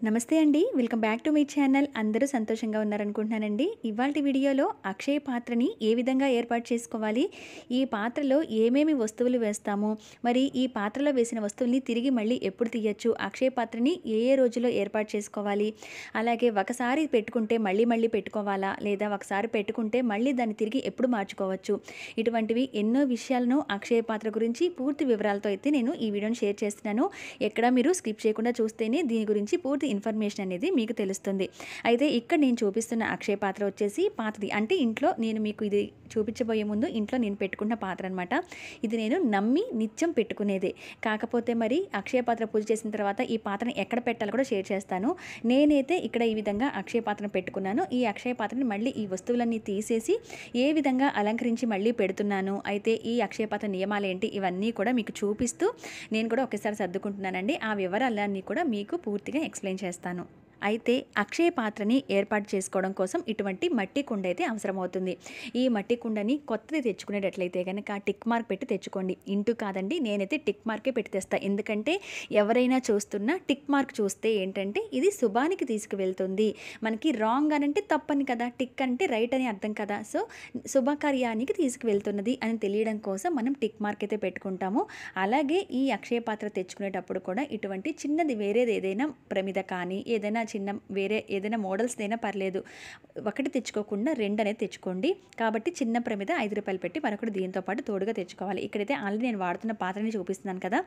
నమస్తే అండి. Welcome back to my channel. అందరూ సంతోషంగా ఉన్నారనుకుంటున్నానండి. ఇవాల్టి వీడియోలో అక్షయ పాత్రని ఏ విధంగా ఏర్పాటు చేసుకోవాలి, ఈ పాత్రలో ఏమేమి వస్తువులు వేస్తాము, మరి ఈ పాత్రలో వేసిన వస్తువుల్ని తిరిగి మళ్ళీ ఎప్పుడు తీయొచ్చు, అక్షయ పాత్రని ఏ ఏ రోజుల్లో ఏర్పాటు చేసుకోవాలి, అలాగే ఒకసారి పెట్టుకుంటే మళ్ళీ మళ్ళీ పెట్టుకోవాలా, లేదా ఒకసారి పెట్టుకుంటే మళ్ళీ దాన్ని తిరిగి ఎప్పుడు మార్చుకోవచ్చు, ఇటువంటివి ఎన్నో విషయాలను అక్షయ పాత్ర గురించి పూర్తి వివరాలతో అయితే నేను ఈ వీడియోని షేర్ చేస్తున్నాను. ఎక్కడ మీరు స్కిప్ చేయకుండా చూస్తేనే దీని గురించి పూర్తి ఇన్ఫర్మేషన్ అనేది మీకు తెలుస్తుంది. అయితే ఇక్కడ నేను చూపిస్తున్న అక్షయ పాత్ర వచ్చేసి పాతది, అంటే ఇంట్లో నేను మీకు ఇది చూపించబోయే ముందు ఇంట్లో నేను పెట్టుకున్న పాత్ర అనమాట. ఇది నేను నమ్మి నిత్యం పెట్టుకునేదే. కాకపోతే మరి అక్షయ పాత్ర పూజ చేసిన తర్వాత ఈ పాత్రను ఎక్కడ పెట్టాలో కూడా షేర్ చేస్తాను. నేనైతే ఇక్కడ ఈ విధంగా అక్షయ పాత్రను పెట్టుకున్నాను. ఈ అక్షయ పాత్రని మళ్ళీ ఈ వస్తువులన్నీ తీసేసి ఏ విధంగా అలంకరించి మళ్ళీ పెడుతున్నాను, అయితే ఈ అక్షయ పాత్ర నియమాలు ఏంటి, ఇవన్నీ కూడా మీకు చూపిస్తూ నేను కూడా ఒకేసారి సర్దుకుంటున్నానండి. ఆ వివరాలన్నీ కూడా మీకు పూర్తిగా ఎక్స్ప్లెయిన్ చేస్తాను. అయితే అక్షయ పాత్రని ఏర్పాటు చేసుకోవడం కోసం ఇటువంటి మట్టి కుండ అయితే అవసరమవుతుంది. ఈ మట్టి కుండని కొత్తది తెచ్చుకునేటట్లయితే కనుక టిక్ మార్క్ పెట్టి తెచ్చుకోండి. ఇంటూ కాదండి, నేనైతే టిక్ మార్కే పెట్టి తెస్తాను. ఎందుకంటే ఎవరైనా చూస్తున్నా టిక్ మార్క్ చూస్తే ఏంటంటే ఇది శుభానికి తీసుకువెళ్తుంది, మనకి రాంగ్ అనంటే తప్పని కదా, టిక్ అంటే రైట్ అని అర్థం కదా. సో శుభకార్యానికి తీసుకువెళ్తున్నది అని తెలియడం కోసం మనం టిక్ మార్క్ అయితే పెట్టుకుంటాము. అలాగే ఈ అక్షయ పాత్ర తెచ్చుకునేటప్పుడు కూడా ఇటువంటి చిన్నది వేరేది ఏదైనా ప్రమిద కానీ ఏదైనా చిన్న వేరే ఏదైనా మోడల్స్ అయినా పర్లేదు, ఒకటి తెచ్చుకోకుండా రెండు అనేది తెచ్చుకోండి. కాబట్టి చిన్న ప్రమిద ₹5 పెట్టి మరొకటి దీంతో పాటు తోడుగా తెచ్చుకోవాలి. ఇక్కడైతే ఆల్రెడీ నేను వాడుతున్న పాత్రని చూపిస్తున్నాను కదా,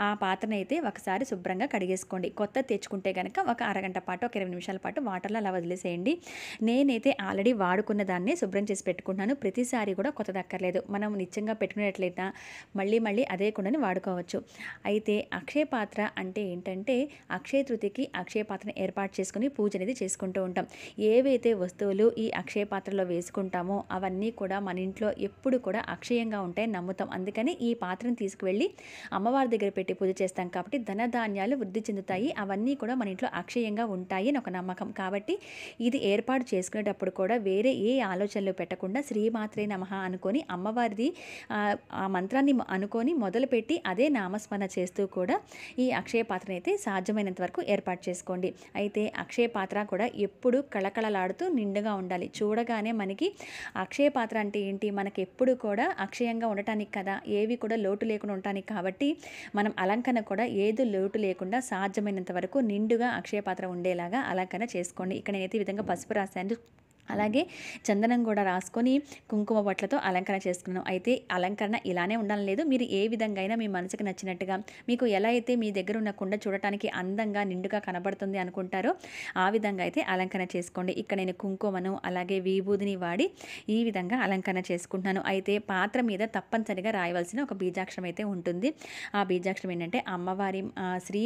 ఆ పాత్రని అయితే ఒకసారి శుభ్రంగా కడిగేసుకోండి. కొత్త తెచ్చుకుంటే కనుక ఒక అరగంట పాటు ఒక 20 నిమిషాల పాటు వాటర్లో అలా వదిలేసేయండి. నేనైతే ఆల్రెడీ వాడుకున్న దాన్ని శుభ్రం చేసి పెట్టుకుంటున్నాను. ప్రతిసారి కూడా కొత్తది అక్కర్లేదు, మనం నిత్యంగా పెట్టుకునేట్లయితే మళ్ళీ మళ్ళీ అదే కుండని వాడుకోవచ్చు. అయితే అక్షయ పాత్ర అంటే ఏంటంటే అక్షయ తృతీయకి అక్షయ పాత్రను ఏర్పాటు చేసుకుని పూజ అనేది చేసుకుంటూ ఉంటాం. ఏవైతే వస్తువులు ఈ అక్షయ పాత్రలో వేసుకుంటామో అవన్నీ కూడా మన ఇంట్లో ఎప్పుడు కూడా అక్షయంగా ఉంటాయని నమ్ముతాం. అందుకని ఈ పాత్రను తీసుకువెళ్ళి అమ్మవారి దగ్గర పెట్టి పూజ చేస్తాం. కాబట్టి ధనధాన్యాలు వృద్ధి చెందుతాయి, అవన్నీ కూడా మన ఇంట్లో అక్షయంగా ఉంటాయి అని ఒక నమ్మకం. కాబట్టి ఇది ఏర్పాటు చేసుకునేటప్పుడు కూడా వేరే ఏ ఆలోచనలు పెట్టకుండా శ్రీమాత్రే నమః అనుకొని అమ్మవారిది ఆ మంత్రాన్ని అనుకొని మొదలుపెట్టి అదే నామస్మరణ చేస్తూ కూడా ఈ అక్షయ పాత్రను అయితే సాధ్యమైనంత వరకు ఏర్పాటు చేసుకోండి. అయితే అక్షయ పాత్ర కూడా ఎప్పుడు కళకళలాడుతూ నిండుగా ఉండాలి. చూడగానే మనకి అక్షయ పాత్ర అంటే ఏంటి, మనకి ఎప్పుడు కూడా అక్షయంగా ఉండటానికి కదా, ఏవి కూడా లోటు లేకుండా ఉండటానికి. కాబట్టి మనం అలంకరణ కూడా ఏదో లోటు లేకుండా సాధ్యమైనంత వరకు నిండుగా అక్షయ పాత్ర ఉండేలాగా అలంకరణ చేసుకోండి. ఇక్కడ నేనైతే ఈ విధంగా పసుపు రాశాను, అలాగే చందనం కూడా రాసుకొని కుంకుమ బొట్లతో అలంకరణ చేసుకున్నాను. అయితే అలంకరణ ఇలానే ఉండాలని లేదు, మీరు ఏ విధంగా అయినా మీ మనసుకు నచ్చినట్టుగా మీకు ఎలా అయితే మీ దగ్గర ఉన్న కుండ చూడటానికి అందంగా నిండుగా కనబడుతుంది అనుకుంటారో ఆ విధంగా అయితే అలంకరణ చేసుకోండి. ఇక్కడ నేను కుంకుమను అలాగే విభూదిని వాడి ఈ విధంగా అలంకరణ చేసుకుంటున్నాను. అయితే పాత్ర మీద తప్పనిసరిగా రాయవలసిన ఒక బీజాక్షరం అయితే ఉంటుంది. ఆ బీజాక్షరం ఏంటంటే అమ్మవారి శ్రీ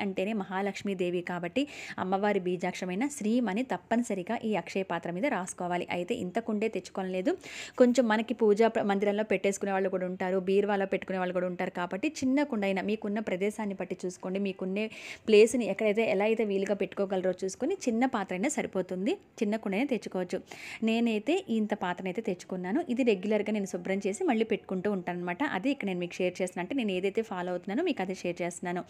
అంటేనే మహాలక్ష్మీదేవి, కాబట్టి అమ్మవారి బీజాక్షరమైన శ్రీం అని తప్పనిసరిగా ఈ అక్షయ పాత్ర మీద రాసుకోవాలి. అయితే ఇంత కుండే తెచ్చుకోలేదు, కొంచెం మనకి పూజా మందిరంలో పెట్టేసుకునే వాళ్ళు కూడా ఉంటారు, బీరువాలో పెట్టుకునే వాళ్ళు కూడా ఉంటారు. కాబట్టి చిన్న కుండ అయినా మీకున్న ప్రదేశాన్ని బట్టి చూసుకోండి, మీకున్న ప్లేస్ని ఎక్కడైతే ఎలా అయితే వీలుగా పెట్టుకోగలరో చూసుకొని చిన్న పాత్ర అయినా సరిపోతుంది, చిన్న కుండ అయినా తెచ్చుకోవచ్చు. నేనైతే ఇంత పాత్రను అయితే తెచ్చుకున్నాను. ఇది రెగ్యులర్గా నేను శుభ్రం చేసి మళ్ళీ పెట్టుకుంటూ ఉంటాను అనమాట. అది ఇక్కడ నేను మీకు షేర్ చేస్తున్నాను, అంటే నేను ఏదైతే ఫాలో అవుతున్నానో మీకు అదే షేర్ చేస్తున్నాను.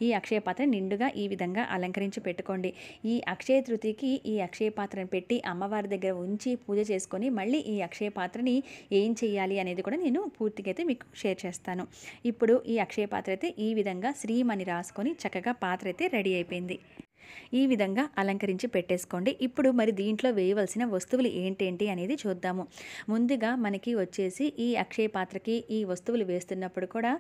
ఈ అక్షయ పాత్ర నిండుగా ఈ విధంగా అలంకరించి పెట్టుకోండి. ఈ అక్షయ తృతీయకి ఈ అక్షయ పాత్రను పెట్టి అమ్మవారి దగ్గర ఉంచి పూజ చేసుకొని మళ్ళీ ఈ అక్షయ పాత్రని ఏం చేయాలి అనేది కూడా నేను పూర్తిగా అయితే మీకు షేర్ చేస్తాను. ఇప్పుడు ఈ అక్షయ పాత్ర అయితే ఈ విధంగా శ్రీమని రాసుకొని చక్కగా పాత్ర అయితే రెడీ అయిపోయింది. ఈ విధంగా అలంకరించి పెట్టేసుకోండి. ఇప్పుడు మరి దీంట్లో వేయవలసిన వస్తువులు ఏంటేంటి అనేది చూద్దాము. ముందుగా మనకి వచ్చేసి ఈ అక్షయ పాత్రకి ఈ వస్తువులు వేస్తున్నప్పుడు కూడా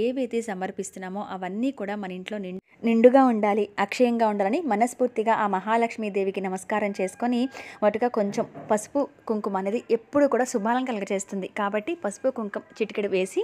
ఏవైతే సమర్పిస్తున్నామో అవన్నీ కూడా మన ఇంట్లో నిండుగా ఉండాలి, అక్షయంగా ఉండాలని మనస్ఫూర్తిగా ఆ మహాలక్ష్మీదేవికి నమస్కారం చేసుకొని వాటిగా కొంచెం పసుపు కుంకుమ అనేది ఎప్పుడు కూడా శుభాలను కలుగజేస్తుంది. కాబట్టి పసుపు కుంకుమ చిటికెడు వేసి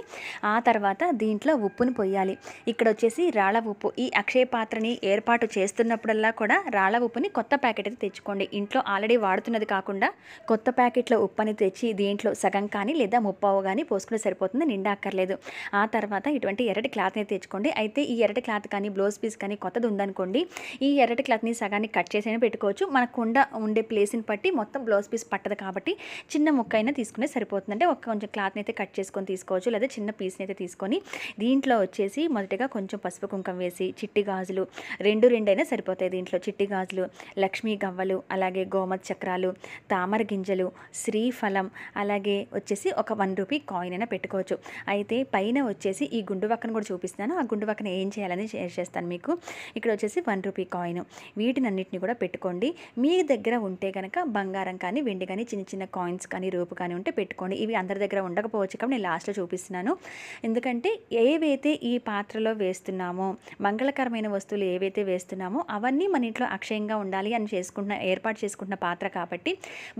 ఆ తర్వాత దీంట్లో ఉప్పుని పొయ్యాలి. ఇక్కడ వచ్చేసి రాళ్ళ ఉప్పు. ఈ అక్షయ పాత్రని ఏర్పాటు చేస్తున్నప్పుడల్లా కూడా రాళ్ళ ఉప్పుని కొత్త ప్యాకెట్ అయితే తెచ్చుకోండి. ఇంట్లో ఆల్రెడీ వాడుతున్నది కాకుండా కొత్త ప్యాకెట్లో ఉప్పుని తెచ్చి దీంట్లో సగం కానీ లేదా ముప్పావు కానీ పోసుకుంటే సరిపోతుంది, నిండా అక్కర్లేదు. ఆ తర్వాత ఇటువంటి ఎర్రటి క్లాత్ని తెచ్చుకోండి. అయితే ఈ ఎర్రటి క్లాత్ కానీ బ్లౌజ్ పీస్ కానీ కొత్తది ఉందనుకోండి, ఈ ఎర్రటి క్లాత్ని సగాన్ని కట్ చేసి పెట్టుకోవచ్చు. మన కుండ ఉండే ప్లేస్ని బట్టి మొత్తం బ్లౌజ్ పీస్ పట్టదు కాబట్టి చిన్న ముక్క అయినా తీసుకునే సరిపోతుంది. అంటే కొంచెం క్లాత్ని అయితే కట్ చేసుకొని తీసుకోవచ్చు, లేదా చిన్న పీస్ని అయితే తీసుకొని దీంట్లో వచ్చేసి మొదటగా కొంచెం పసుపు కుంకం వేసి చిట్టి గాజులు రెండు అయినా సరిపోతుంది. సరిపోతాయి. దీంట్లో చిట్టి గాజులు, లక్ష్మీ గవ్వలు, అలాగే గోమతి చక్రాలు, తామర గింజలు, శ్రీఫలం, అలాగే వచ్చేసి ఒక ₹1 కాయిన్ అయినా పెట్టుకోవచ్చు. అయితే పైన వచ్చేసి ఈ గుండు వక్కను కూడా చూపిస్తాను. ఆ గుండు వక్కన ఏం చేయాలని షేర్ చేస్తాను మీకు. ఇక్కడ వచ్చేసి ₹1 కాయిన్. వీటినన్నిటిని కూడా పెట్టుకోండి. మీ దగ్గర ఉంటే కనుక బంగారం కానీ, వెండి కానీ, చిన్న చిన్న కాయిన్స్ కానీ, రూపు కానీ ఉంటే పెట్టుకోండి. ఇవి అందరి దగ్గర ఉండకపోవచ్చు కాబట్టి నేను లాస్ట్లో చూపిస్తున్నాను. ఎందుకంటే ఏవైతే ఈ పాత్రలో వేస్తున్నామో, మంగళకరమైన వస్తువులు ఏవైతే వేస్తున్నామో అవన్నీ మన ఇంట్లో అక్షయంగా ఉండాలి అని ఏర్పాటు చేసుకుంటున్న పాత్ర కాబట్టి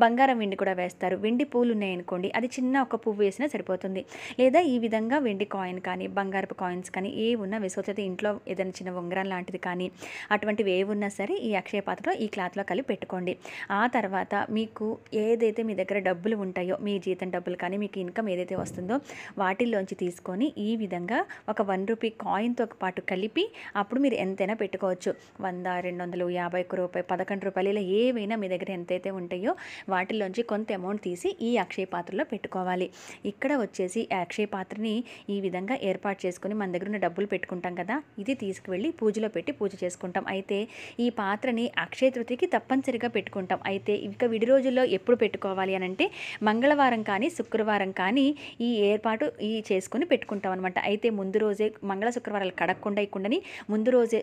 బంగారం, వెండి కూడా వేస్తారు. వెండి పూలు ఉన్నాయనుకోండి, అది చిన్న ఒక పువ్వు వేసినా సరిపోతుంది. లేదా ఈ విధంగా వెండి కాయిన్ కానీ, బంగారపు కాయిన్స్ కానీ ఏ ఉన్నా వేసుకోవచ్చు. ఇంట్లో ఏదైనా చిన్న ఉంగరం లాంటిది కానీ అటువంటివి ఏ ఉన్నా సరే ఈ అక్షయ పాత్రలో ఈ క్లాత్లో కలిపి పెట్టుకోండి. ఆ తర్వాత మీకు ఏదైతే మీ దగ్గర డబ్బులు ఉంటాయో, మీ జీతం డబ్బులు కానీ, మీకు ఇన్కమ్ ఏదైతే వస్తుందో వాటిల్లోంచి తీసుకొని ఈ విధంగా ఒక ₹1 కాయిన్తో పాటు కలిపి అప్పుడు మీరు ఎంతైనా పెట్టుకోవచ్చు. 100, 200, ₹50, ₹11 ఇలా ఏవైనా మీ దగ్గర ఎంతైతే ఉంటాయో వాటిల్లోంచి కొంత అమౌంట్ తీసి ఈ అక్షయ పాత్రలో పెట్టుకోవాలి. ఇక్కడ వచ్చేసి ఈ అక్షయ పాత్రని ఈ విధంగా ఏర్పాటు చేసుకుని మన దగ్గర ఉన్న డబ్బులు పెట్టుకుంటాం కదా, ఇది తీసుకువెళ్ళి పూజలో పెట్టి పూజ చేసుకుంటాం. అయితే ఈ పాత్రని అక్షయ తృతీయకి తప్పనిసరిగా పెట్టుకుంటాం. అయితే ఇక విడి రోజుల్లో ఎప్పుడు పెట్టుకోవాలి అని అంటే మంగళవారం కానీ, శుక్రవారం కానీ ఈ ఏర్పాటు చేసుకుని పెట్టుకుంటాం అనమాట. అయితే ముందు రోజే మంగళ శుక్రవారాలు కడగకుండా ఈ కుండని ముందు రోజే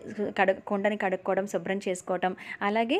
కుండని కడుక్కోవడం, శుభ్రం చేసుకోవడం, అలాగే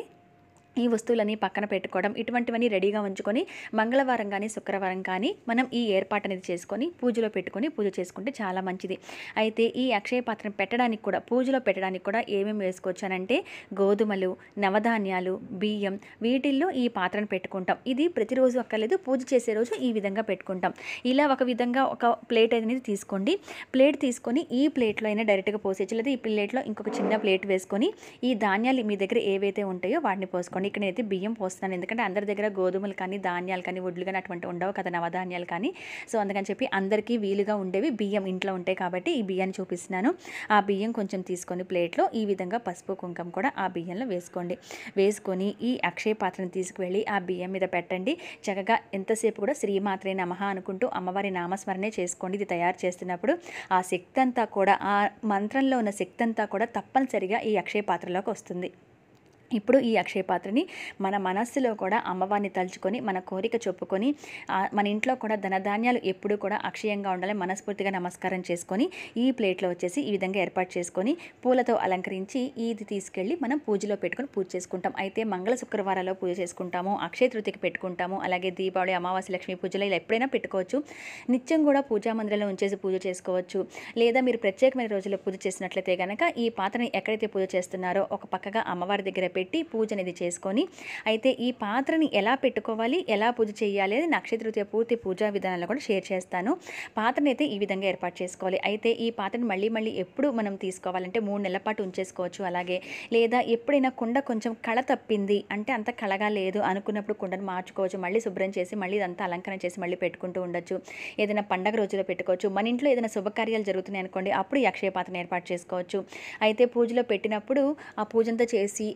ఈ వస్తువులని పక్కన పెట్టుకోవడం, ఇటువంటివన్నీ రెడీగా ఉంచుకొని మంగళవారం కానీ, శుక్రవారం కానీ మనం ఈ ఏర్పాటు అనేది చేసుకొని పూజలో పెట్టుకొని పూజ చేసుకుంటే చాలా మంచిది. అయితే ఈ అక్షయ పాత్రను పెట్టడానికి కూడా, పూజలో పెట్టడానికి కూడా ఏమేమి వేసుకోవచ్చు అని అంటే గోధుమలు, నవధాన్యాలు, బియ్యం, వీటిల్లో ఈ పాత్రను పెట్టుకుంటాం. ఇది ప్రతిరోజు అక్కర్లేదు, పూజ చేసే రోజు ఈ విధంగా పెట్టుకుంటాం. ఇలా ఒక విధంగా ఒక ప్లేట్ అనేది తీసుకోండి. ప్లేట్ తీసుకొని ఈ ప్లేట్లో అయినా డైరెక్ట్గా పోసేయచ్చు, లేదా ఈ ప్లేట్లో ఇంకొక చిన్న ప్లేట్ వేసుకొని ఈ ధాన్యాలు మీ దగ్గర ఏవైతే ఉంటాయో వాటిని పోసుకోండి. ఇక్కడ నేనైతే బియ్యం పోస్తున్నాను, ఎందుకంటే అందరి దగ్గర గోధుమలు కానీ, ధాన్యాలు కానీ, వడ్లు కానీ అటువంటి ఉండవు కదా, నవధాన్యాలు కానీ. సో అందుకని చెప్పి అందరికీ వీలుగా ఉండేవి బియ్యం ఇంట్లో ఉంటాయి కాబట్టి ఈ బియ్యాన్ని చూపిస్తున్నాను. ఆ బియ్యం కొంచెం తీసుకొని ప్లేట్లో ఈ విధంగా పసుపు, కుంకుమ కూడా ఆ బియ్యంలో వేసుకోండి. వేసుకొని ఈ అక్షయ పాత్రను తీసుకువెళ్ళి ఆ బియ్యం మీద పెట్టండి. చక్కగా ఎంతసేపు కూడా శ్రీమాత్రే నమః అనుకుంటూ అమ్మవారి నామస్మరణే చేసుకోండి. ఇది తయారు చేస్తున్నప్పుడు ఆ శక్తి అంతా కూడా, ఆ మంత్రంలో ఉన్న శక్తి అంతా కూడా తప్పనిసరిగా ఈ అక్షయ పాత్రలోకి వస్తుంది. ఇప్పుడు ఈ అక్షయ పాత్రని మన మనస్సులో కూడా అమ్మవారిని తలుచుకొని మన కోరిక చెప్పుకొని మన ఇంట్లో కూడా ధనధాన్యాలు ఎప్పుడూ కూడా అక్షయంగా ఉండాలని మనస్ఫూర్తిగా నమస్కారం చేసుకొని ఈ ప్లేట్లో వచ్చేసి ఈ విధంగా ఏర్పాటు చేసుకొని పూలతో అలంకరించి ఇది తీసుకెళ్ళి మనం పూజలో పెట్టుకొని పూజ చేసుకుంటాం. అయితే మంగళ శుక్రవారాల్లో పూజ చేసుకుంటాము, అక్షయ తృతీయకి పెట్టుకుంటాము, అలాగే దీపావళి, అమావాస్య, లక్ష్మీ పూజలో ఇలా ఎప్పుడైనా పెట్టుకోవచ్చు. నిత్యం కూడా పూజా మందిరంలో ఉంచేసి పూజ చేసుకోవచ్చు. లేదా మీరు ప్రత్యేకమైన రోజుల్లో పూజ చేసినట్లయితే కనుక ఈ పాత్రని ఎక్కడైతే పూజ చేస్తున్నారో ఒక పక్కగా అమ్మవారి దగ్గర పెట్టి పూజ అనేది చేసుకొని, అయితే ఈ పాత్రని ఎలా పెట్టుకోవాలి, ఎలా పూజ చేయాలి అనేది అక్షయ తృతీయ పూర్తి పూజా విధానాలు కూడా షేర్ చేస్తాను. పాత్రని అయితే ఈ విధంగా ఏర్పాటు చేసుకోవాలి. అయితే ఈ పాత్రని మళ్ళీ ఎప్పుడు మనం తీసుకోవాలంటే 3 నెలల పాటు ఉంచేసుకోవచ్చు. అలాగే లేదా ఎప్పుడైనా కుండ కొంచెం కళ తప్పింది అంటే అంత కళగా లేదు అనుకున్నప్పుడు కుండను మార్చుకోవచ్చు. మళ్ళీ శుభ్రం చేసి మళ్ళీ ఇదంతా అలంకరణ చేసి మళ్ళీ పెట్టుకుంటూ ఉండొచ్చు. ఏదైనా పండగ రోజులో పెట్టుకోవచ్చు. మన ఇంట్లో ఏదైనా శుభకార్యాలు జరుగుతున్నాయి అనుకోండి, అప్పుడు ఈ అక్షయ పాత్రను ఏర్పాటు చేసుకోవచ్చు. అయితే పూజలో పెట్టినప్పుడు ఆ పూజంతా చేసి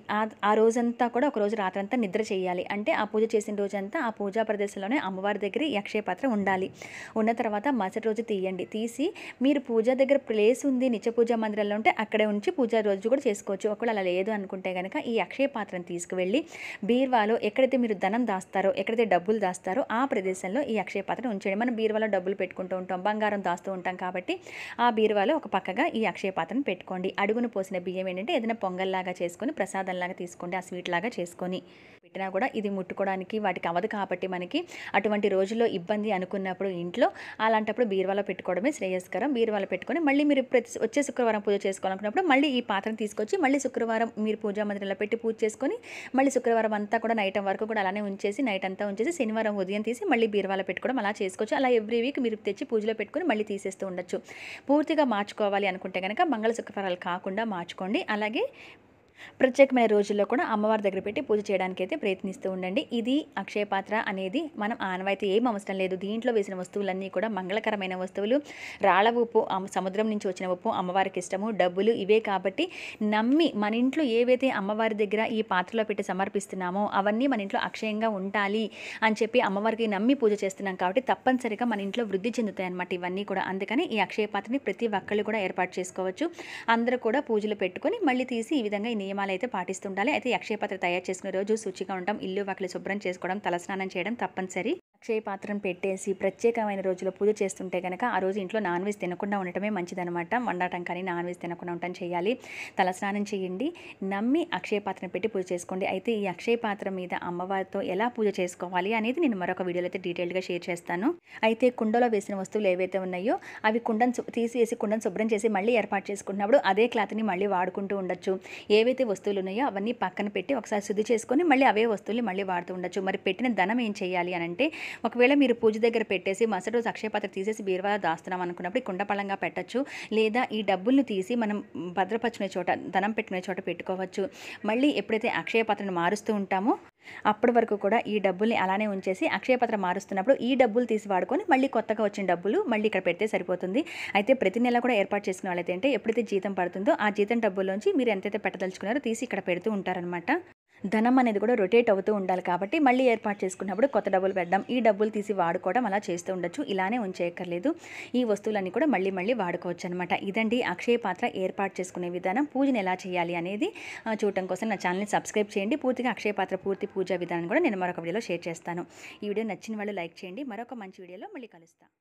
ఆ రోజంతా కూడా ఒక రోజు రాత్రంతా నిద్ర చేయాలి. అంటే ఆ పూజ చేసిన రోజంతా ఆ పూజా ప్రదేశంలోనే అమ్మవారి దగ్గర ఈ అక్షయ పాత్ర ఉండాలి. ఉన్న తర్వాత మరుసటి రోజు తీయండి. తీసి మీరు పూజ దగ్గర ప్లేస్ ఉంది, నిత్య పూజా మందిరంలో ఉంటే అక్కడే ఉంచి పూజా రోజు కూడా చేసుకోవచ్చు. ఒకవేళ అలా లేదు అనుకుంటే కనుక ఈ అక్షయ పాత్రను తీసుకువెళ్ళి బీర్వాలో ఎక్కడైతే మీరు ధనం దాస్తారో, ఎక్కడైతే డబ్బులు దాస్తారో ఆ ప్రదేశంలో ఈ అక్షయ పాత్రను ఉంచండి. మనం బీర్వాలో డబ్బులు పెట్టుకుంటూ ఉంటాం, బంగారం దాస్తూ ఉంటాం కాబట్టి ఆ బీర్వాలో ఒక పక్కగా ఈ అక్షయ పాత్రను పెట్టుకోండి. అడుగును పోసిన బియ్యం ఏంటంటే ఏదైనా పొంగల్లాగా చేసుకొని ప్రసాదంలాగా తీసుకోండి, ఆ స్వీట్ లాగా చేసుకొని పెట్టినా కూడా ఇది ముట్టుకోవడానికి వాటికి అవ్వదు కాబట్టి మనకి అటువంటి రోజుల్లో ఇబ్బంది అనుకున్నప్పుడు ఇంట్లో అలాంటప్పుడు బీరువాలో పెట్టుకోవడమే శ్రేయస్కరం. బీరువాలో పెట్టుకొని మళ్ళీ మీరు వచ్చే శుక్రవారం పూజ చేసుకోవాలనుకున్నప్పుడు మళ్ళీ ఈ పాత్రను తీసుకొచ్చి మళ్ళీ శుక్రవారం మీరు పూజా మందిరంలో పెట్టి పూజ చేసుకొని మళ్ళీ శుక్రవారం అంతా కూడా నైట్ వరకు కూడా అలానే ఉంచేసి నైట్ అంతా ఉంచేసి శనివారం ఉదయం తీసి మళ్ళీ బీరువాలో పెట్టుకోవడం అలా చేసుకోవచ్చు. అలా ఎవ్రీ వీక్ మీరు తెచ్చి పూజలో పెట్టుకొని మళ్ళీ తీసేస్తూ ఉండొచ్చు. పూర్తిగా మార్చుకోవాలి అనుకుంటే కనుక మంగళ శుక్రవారాలు కాకుండా మార్చుకోండి. అలాగే ప్రత్యేకమైన రోజుల్లో కూడా అమ్మవారి దగ్గర పెట్టి పూజ చేయడానికి అయితే ప్రయత్నిస్తూ ఉండండి. ఇది అక్షయ పాత్ర అనేది మనం ఆనవాయితీ ఏం అవసరం లేదు. దీంట్లో వేసిన వస్తువులన్నీ కూడా మంగళకరమైన వస్తువులు. రాళ్ళ ఉప్పు, సముద్రం నుంచి వచ్చిన ఉప్పు అమ్మవారికి ఇష్టము, డబ్బులు ఇవే కాబట్టి నమ్మి మన ఇంట్లో ఏవైతే అమ్మవారి దగ్గర ఈ పాత్రలో పెట్టి సమర్పిస్తున్నామో అవన్నీ మన ఇంట్లో అక్షయంగా ఉండాలి అని చెప్పి అమ్మవారికి నమ్మి పూజ చేస్తున్నాం కాబట్టి తప్పనిసరిగా మన ఇంట్లో వృద్ధి చెందుతాయి అన్నమాట ఇవన్నీ కూడా. అందుకని ఈ అక్షయ పాత్రని ప్రతి ఒక్కళ్ళు కూడా ఏర్పాటు చేసుకోవచ్చు. అందరూ కూడా పూజలు పెట్టుకొని మళ్ళీ తీసి ఈ విధంగా నియమాలైతే పాటిస్తుండాలి. అయితే ఈ అక్షయ పాత్ర తయారు చేసుకునే రోజు శుచిగా ఉండటం, ఇల్లు వాకిలి శుభ్రం చేసుకోవడం, తలస్నానం చేయడం తప్పనిసరి. అక్షయ పాత్రను పెట్టేసి ప్రత్యేకమైన రోజులో పూజ చేస్తుంటే గనక ఆ రోజు ఇంట్లో నాన్ వెజ్ తినకుండా ఉండటమే మంచిదనమాట. వండటం కానీ నాన్ వెజ్ తినకుండా ఉండటం చేయాలి. తలస్నానం చేయండి. నమ్మి అక్షయ పాత్రను పెట్టి పూజ చేసుకోండి. అయితే ఈ అక్షయ పాత్ర మీద అమ్మవారితో ఎలా పూజ చేసుకోవాలి అనేది నేను మరొక వీడియోలో అయితే డీటెయిల్గా షేర్ చేస్తాను. అయితే కుండలో వేసిన వస్తువులు ఏవైతే ఉన్నాయో అవి తీసివేసి కుండను శుభ్రం చేసి మళ్ళీ ఏర్పాటు చేసుకున్నప్పుడు అదే క్లాత్ని మళ్ళీ వాడుకుంటూ ఉండొచ్చు. ఏవైతే వస్తువులు ఉన్నాయో అవన్నీ పక్కన పెట్టి ఒకసారి శుద్ధి చేసుకొని మళ్ళీ అవే వస్తువుల్ని మళ్ళీ వాడుతూ ఉండొచ్చు. మరి పెట్టిన ధనం ఏం చేయాలి అని అంటే, ఒకవేళ మీరు పూజ దగ్గర పెట్టేసి మరుసటి రోజు అక్షయ పాత్ర తీసేసి బీరువాలో దాస్తున్నాం అనుకున్నప్పుడు కుండపళంగా పెట్టచ్చు. లేదా ఈ డబ్బుల్ని తీసి మనం భద్రపరుచుకునే చోట, ధనం పెట్టుకునే చోట పెట్టుకోవచ్చు. మళ్ళీ ఎప్పుడైతే అక్షయ పాత్రను మారుస్తూ ఉంటామో అప్పటి వరకు కూడా ఈ డబ్బుల్ని అలానే ఉంచేసి అక్షయ పాత్ర మారుస్తున్నప్పుడు ఈ డబ్బులు తీసి వాడుకొని మళ్ళీ కొత్తగా వచ్చిన డబ్బులు మళ్ళీ ఇక్కడ పెడితే సరిపోతుంది. అయితే ప్రతి నెల కూడా ఏర్పాటు చేసుకునే వాళ్ళైతే అంటే ఎప్పుడైతే జీతం పడుతుందో ఆ జీతం డబ్బుల్లోంచి మీరు ఎంతైతే పెట్టదలుచుకున్నారో తీసి ఇక్కడ పెడుతూ ఉంటారనమాట. ధనం అనేది కూడా రొటేట్ అవుతూ ఉండాలి కాబట్టి మళ్ళీ ఏర్పాటు చేసుకున్నప్పుడు కొత్త డబ్బులు పెట్టడం, ఈ డబ్బులు తీసి వాడుకోవడం అలా చేస్తూ ఉండొచ్చు. ఇలానే ఉంచేయక్కర్లేదు. ఈ వస్తువులన్నీ కూడా మళ్ళీ మళ్ళీ వాడుకోవచ్చు అనమాట. ఇదండి అక్షయ పాత్ర ఏర్పాటు చేసుకునే విధానం. పూజను ఎలా చేయాలి అనేది చూడటం కోసం నా ఛానల్ని సబ్స్క్రైబ్ చేయండి. పూర్తిగా అక్షయ పాత్ర పూర్తి పూజా విధానం కూడా నేను మరొక వీడియోలో షేర్ చేస్తాను. ఈ వీడియో నచ్చిన వాళ్ళు లైక్ చేయండి. మరొక మంచి వీడియోలో మళ్ళీ కలుస్తాను.